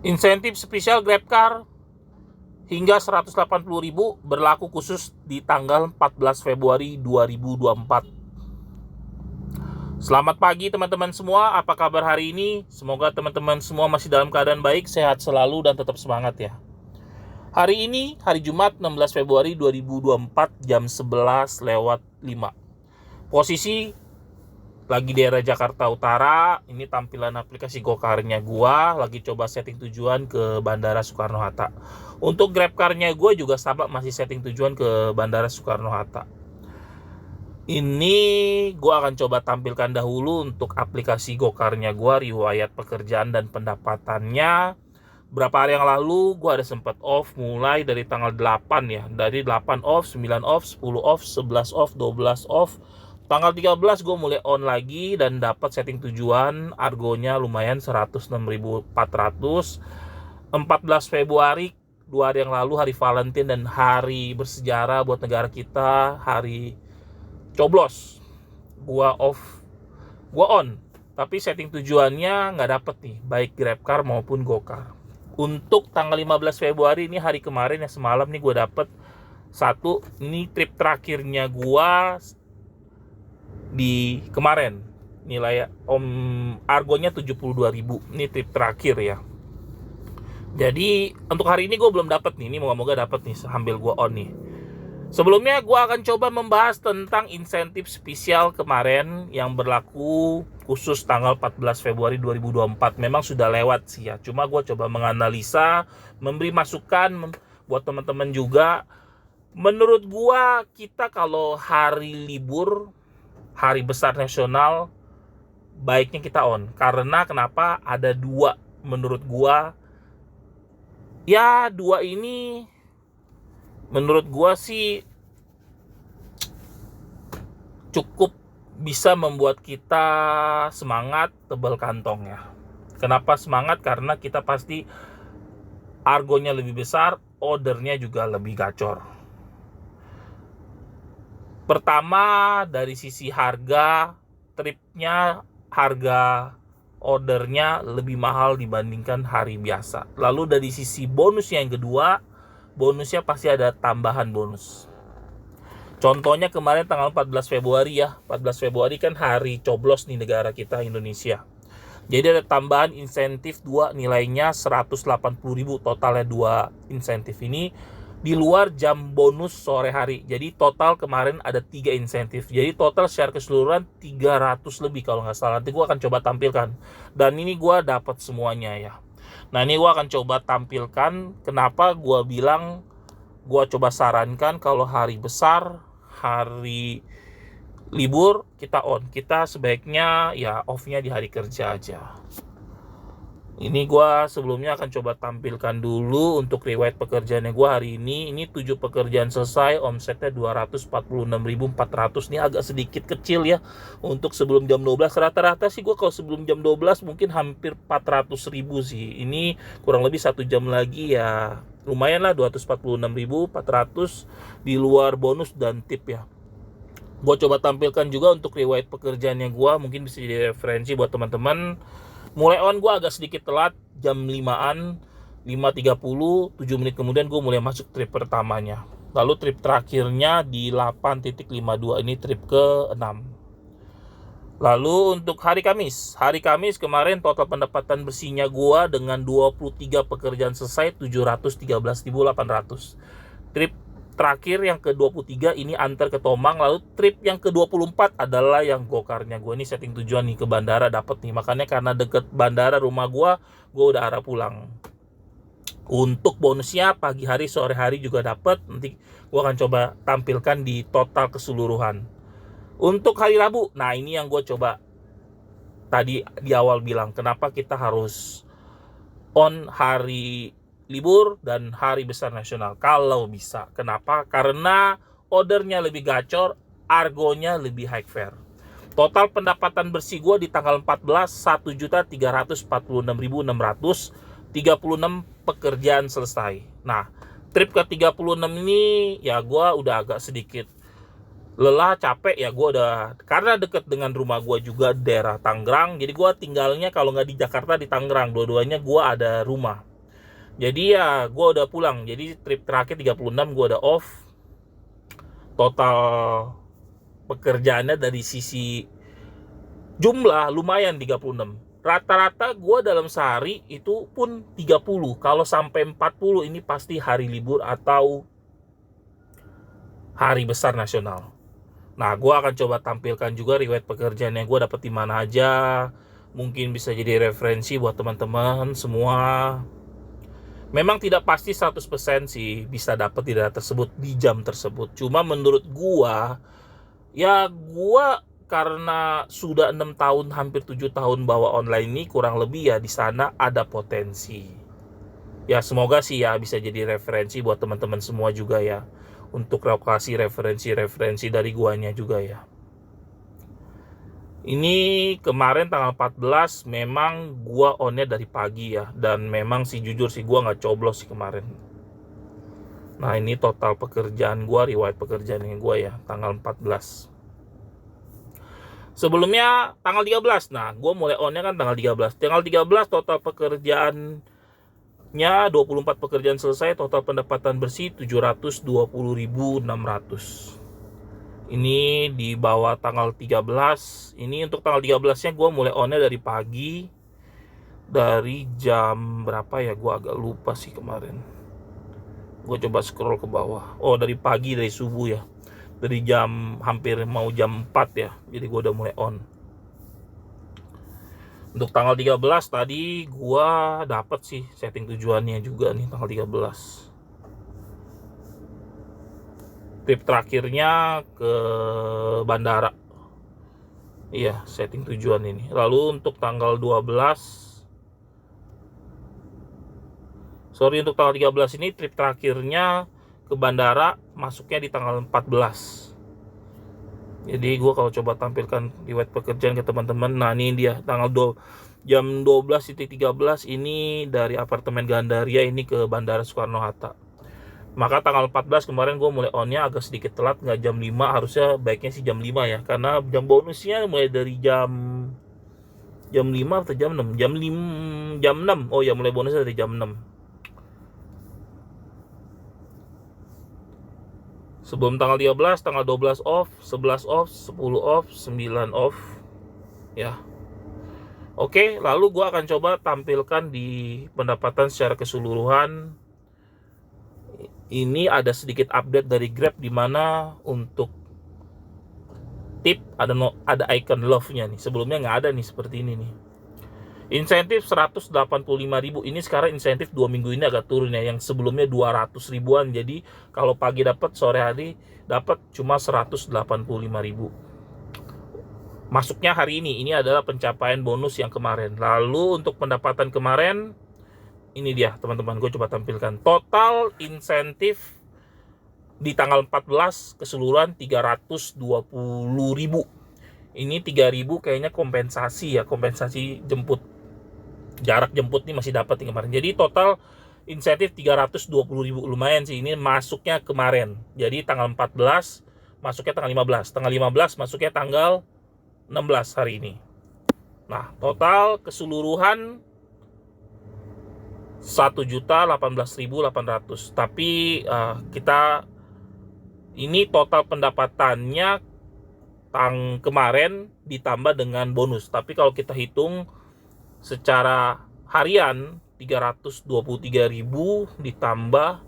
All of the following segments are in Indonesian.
Insentif spesial GrabCar hingga 180.000 berlaku khusus di tanggal 14 Februari 2024. Selamat pagi teman-teman semua, apa kabar hari ini? Semoga teman-teman semua masih dalam keadaan baik, sehat selalu dan tetap semangat ya. Hari ini, hari Jumat 16 Februari 2024 jam 11:05. Posisi lagi daerah Jakarta Utara. Ini tampilan aplikasi GoCar-nya gua, lagi coba setting tujuan ke Bandara Soekarno-Hatta. Untuk GrabCar-nya gua juga sama, masih setting tujuan ke Bandara Soekarno-Hatta. Ini gua akan coba tampilkan dahulu untuk aplikasi GoCar-nya gua, riwayat pekerjaan dan pendapatannya. Berapa hari yang lalu gua ada sempat off mulai dari tanggal 8 ya. Dari 8 off, 9 off, 10 off, 11 off, 12 off. Tanggal 13 gue mulai on lagi dan dapat setting tujuan, argonya lumayan 106.400. 14 Februari, 2 hari yang lalu, hari Valentine dan hari bersejarah buat negara kita, hari coblos. Gua off, gua on, tapi setting tujuannya nggak dapet nih, baik GrabCar maupun GoCar. Untuk tanggal 15 Februari ini hari kemarin ya, semalam nih gue dapet satu, ini trip terakhirnya gua di kemarin, nilai argonya 72.000. Ini trip terakhir ya. Jadi untuk hari ini gue belum dapat nih. Ini moga-moga dapat nih sambil gue on nih. Sebelumnya gue akan coba membahas tentang insentif spesial kemarin yang berlaku khusus tanggal 14 Februari 2024. Memang sudah lewat sih ya. Cuma gue coba menganalisa, memberi masukan buat teman-teman juga. Menurut gue, kita kalau hari libur, hari besar nasional, baiknya kita on. Karena kenapa? Ada dua menurut gua. Ya, dua ini menurut gua sih cukup bisa membuat kita semangat, tebal kantong ya. Kenapa semangat? Karena kita pasti argonya lebih besar, ordernya juga lebih gacor. Pertama, dari sisi harga, tripnya, harga ordernya lebih mahal dibandingkan hari biasa. Lalu dari sisi bonusnya yang kedua, bonusnya pasti ada tambahan bonus. Contohnya kemarin tanggal 14 Februari ya. 14 Februari kan hari coblos di negara kita, Indonesia. Jadi ada tambahan insentif 2, nilainya 180.000, totalnya 2 insentif ini di luar jam bonus sore hari. Jadi total kemarin ada 3 insentif. Jadi total secara keseluruhan 300 lebih kalau nggak salah. Nanti gue akan coba tampilkan. Dan ini gue dapat semuanya ya. Nah ini gue akan coba tampilkan. Kenapa gue bilang, gue coba sarankan kalau hari besar, hari libur, kita on. Kita sebaiknya ya off-nya di hari kerja aja. Ini gue sebelumnya akan coba tampilkan dulu untuk riwayat pekerjaannya gue hari ini. Ini 7 pekerjaan selesai, omsetnya 246.400. Ini agak sedikit kecil ya untuk sebelum jam 12. Rata-rata sih gue kalau sebelum jam 12 mungkin hampir 400.000 sih. Ini kurang lebih 1 jam lagi ya, lumayan lah 246.400 di luar bonus dan tip ya. Gue coba tampilkan juga untuk riwayat pekerjaannya gue, mungkin bisa jadi referensi buat teman-teman. Mulai on gue agak sedikit telat, jam 5-an, 5.30, 7 menit kemudian gue mulai masuk trip pertamanya. Lalu trip terakhirnya di 8.52, ini trip ke-6. Lalu untuk hari Kamis kemarin total pendapatan bersihnya gue dengan 23 pekerjaan selesai 713.800. Trip terakhir yang ke-23 ini antar ke Tomang. Lalu trip yang ke-24 adalah yang GoCar-nya gue. Ini setting tujuan nih ke bandara dapet nih. Makanya karena deket bandara rumah gue udah arah pulang. Untuk bonusnya pagi hari, sore hari juga dapet. Nanti gue akan coba tampilkan di total keseluruhan. Untuk hari Rabu, nah ini yang gue coba tadi di awal bilang, kenapa kita harus on hari libur dan hari besar nasional kalau bisa. Kenapa? Karena ordernya lebih gacor, argonya lebih high fare. Total pendapatan bersih gue di tanggal 14 1.346.600, 36 pekerjaan selesai. Nah, trip ke 36 ini ya gue udah agak sedikit lelah, capek ya. Gue udah, karena deket dengan rumah gue juga daerah Tangerang, jadi gue tinggalnya kalau nggak di Jakarta di Tangerang, dua-duanya gue ada rumah. Jadi ya gue udah pulang. Jadi trip terakhir 36 gue udah off. Total pekerjaannya dari sisi jumlah lumayan 36. Rata-rata gue dalam sehari itu pun 30. Kalau sampai 40 ini pasti hari libur atau hari besar nasional. Nah, gue akan coba tampilkan juga riwayat pekerjaan yang gue dapat di mana aja. Mungkin bisa jadi referensi buat teman-teman semua. Memang tidak pasti 100% sih bisa dapat di daerah tersebut di jam tersebut. Cuma menurut gue, ya gue karena sudah 6 tahun, hampir 7 tahun bawa online ini, kurang lebih ya di sana ada potensi. Ya semoga sih ya bisa jadi referensi buat teman-teman semua juga ya. Untuk lokasi referensi dari guanya juga ya. Ini kemarin tanggal 14 memang gua onnya dari pagi ya. Dan memang sih jujur sih gua nggak coblos sih kemarin. Nah ini total pekerjaan gua, riwayat pekerjaannya gua ya, tanggal 14. Sebelumnya tanggal 13. Nah gua mulai onnya kan tanggal 13. Tanggal 13 total pekerjaan 24 pekerjaan selesai, total pendapatan bersih 720.600. Ini di bawah tanggal 13. Ini untuk tanggal 13-nya gue mulai onnya dari pagi. Dari jam berapa ya? Gue agak lupa sih kemarin. Gue coba scroll ke bawah. Oh, dari pagi, dari subuh ya. Dari jam hampir mau jam 4 ya. Jadi gue udah mulai on. Untuk tanggal 13 tadi gua dapat sih setting tujuannya juga nih tanggal 13. Trip terakhirnya ke bandara. Iya, setting tujuan ini. Lalu untuk tanggal 12, untuk tanggal 13 ini trip terakhirnya ke bandara, masuknya di tanggal 14. Jadi gue kalau coba tampilkan riwayat pekerjaan ke teman-teman, nah ini dia tanggal jam 12.13 ini dari apartemen Gandaria ini ke Bandara Soekarno-Hatta. Maka tanggal 14 kemarin gue mulai onnya agak sedikit telat, nggak jam 5, harusnya baiknya sih jam 5 ya. Karena jam bonusnya mulai dari jam 5 atau jam 6? Jam 6. Oh ya, mulai bonusnya dari jam 6. Sebelum tanggal 13, tanggal 12 off, 11 off, 10 off, 9 off. Ya. Oke, lalu gue akan coba tampilkan di pendapatan secara keseluruhan. Ini ada sedikit update dari Grab di mana untuk tip ada icon love-nya nih. Sebelumnya nggak ada nih seperti ini nih. Insentif 185.000. Ini sekarang insentif 2 minggu ini agak turun ya. Yang sebelumnya 200 ribuan. Jadi kalau pagi dapat, sore hari dapat cuma 185.000. Masuknya hari ini. Ini adalah pencapaian bonus yang kemarin. Lalu untuk pendapatan kemarin, ini dia teman-teman, gue coba tampilkan. Total insentif di tanggal 14 keseluruhan 320.000. Ini 3.000 kayaknya kompensasi ya, kompensasi jemput. Jarak jemput nih masih dapat nih kemarin. Jadi total insentif 320.000, lumayan sih. Ini masuknya kemarin. Jadi tanggal 14 masuknya tanggal 15. Tanggal 15 masuknya tanggal 16 hari ini. Nah, total keseluruhan 1.018.800. Tapi kita ini total pendapatannya kemarin ditambah dengan bonus. Tapi kalau kita hitung secara harian 323.000 ditambah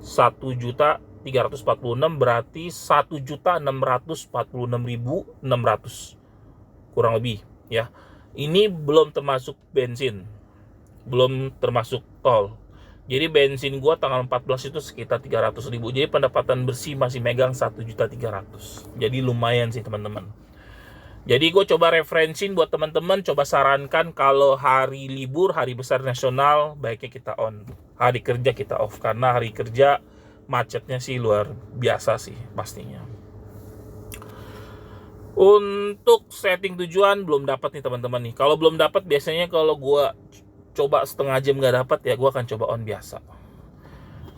1.346 berarti 1.646.600 kurang lebih ya. Ini belum termasuk bensin, belum termasuk tol. Jadi bensin gua tanggal 14 itu sekitar 300.000. Jadi pendapatan bersih masih megang 1.300.000. Jadi lumayan sih teman-teman. Jadi gue coba referensin buat teman-teman, coba sarankan kalau hari libur, hari besar nasional, baiknya kita on. Hari kerja kita off, karena hari kerja macetnya sih luar biasa sih pastinya. Untuk setting tujuan belum dapat nih teman-teman nih. Kalau belum dapat, biasanya kalau gue coba setengah jam nggak dapat ya gue akan coba on biasa.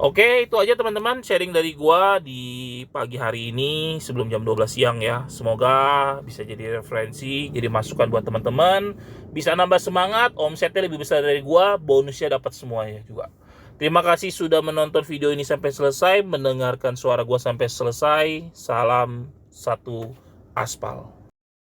Oke, itu aja teman-teman sharing dari gua di pagi hari ini sebelum jam 12 siang ya. Semoga bisa jadi referensi, jadi masukan buat teman-teman, bisa nambah semangat, omsetnya lebih besar dari gua, bonusnya dapat semuanya juga. Terima kasih sudah menonton video ini sampai selesai, mendengarkan suara gua sampai selesai. Salam satu aspal.